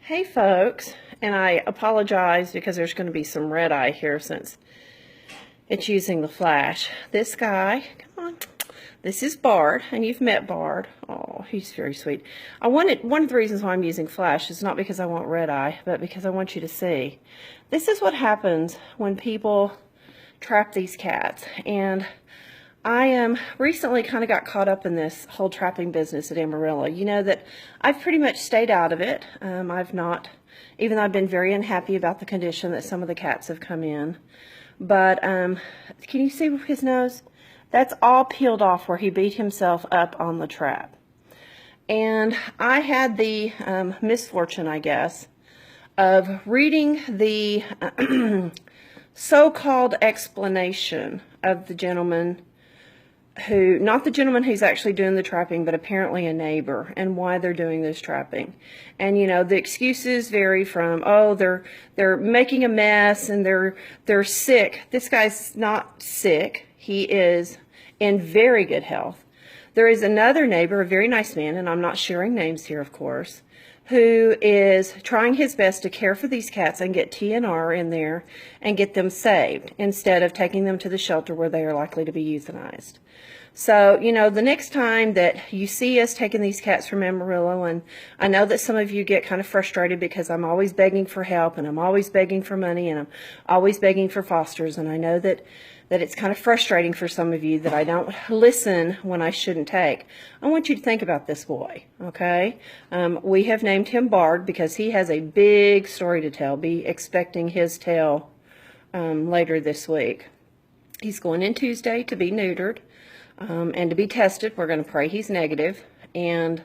Hey folks, and I apologize because there's going to be some red eye here since it's using the flash. This guy, come on, this is Bard, and you've met Bard. Oh, he's very sweet. One of the reasons why I'm using flash is not because I want red eye, but because I want you to see. This is what happens when people trap these cats, and I recently kind of got caught up in this whole trapping business at Amarillo. You know that I've pretty much stayed out of it. I've not, even though I've been very unhappy about the condition that some of the cats have come in. But can you see his nose? That's all peeled off where he beat himself up on the trap. And I had the misfortune, I guess, of reading the so-called explanation of the gentleman who, not the gentleman who's actually doing the trapping, but apparently a neighbor, and why they're doing this trapping. And you know, the excuses vary from, oh, they're making a mess and they're sick. This guy's not sick. He is in very good health. There is another neighbor, a very nice man, and I'm not sharing names here, of course, who is trying his best to care for these cats and get TNR in there and get them saved instead of taking them to the shelter where they are likely to be euthanized. So, you know, the next time that you see us taking these cats from Amarillo, and I know that some of you get kind of frustrated because I'm always begging for help and I'm always begging for money and I'm always begging for fosters, and I know that it's kind of frustrating for some of you that I don't listen when I shouldn't take. I want you to think about this boy, okay? We have named him Bard because he has a big story to tell. Be expecting his tale later this week. He's going in Tuesday to be neutered and to be tested. We're going to pray he's negative. And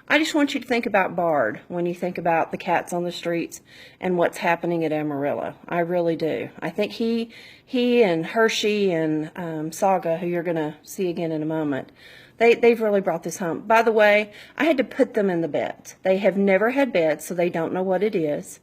I just want you to think about Bard when you think about the cats on the streets and what's happening at Amarillo. I really do. I think he and Hershey and Saga, who you're going to see again in a moment, they've really brought this home. By the way, I had to put them in the beds. They have never had beds, so they don't know what it is.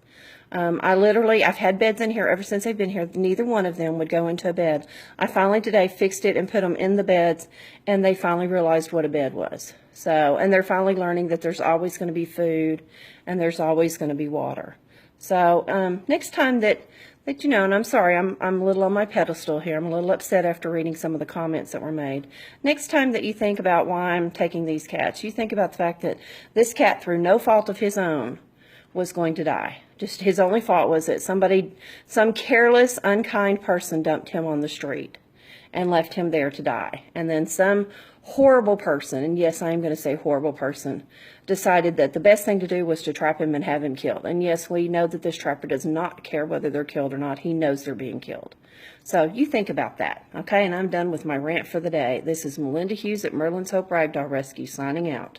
I've had beds in here ever since they've been here. Neither one of them would go into a bed. I finally today fixed it and put them in the beds, and they finally realized what a bed was. So, and they're finally learning that there's always going to be food and there's always going to be water. So, next time that you know, and I'm sorry, I'm a little on my pedestal here. I'm a little upset after reading some of the comments that were made. Next time that you think about why I'm taking these cats, you think about the fact that this cat, through no fault of his own, was going to die. Just his only fault was that some careless, unkind person dumped him on the street and left him there to die. And then some horrible person, and yes, I am going to say horrible person, decided that the best thing to do was to trap him and have him killed. And yes, we know that this trapper does not care whether they're killed or not. He knows they're being killed. So you think about that, okay? And I'm done with my rant for the day. This is Melinda Hughes at Merlin's Hope Ragdoll Rescue signing out.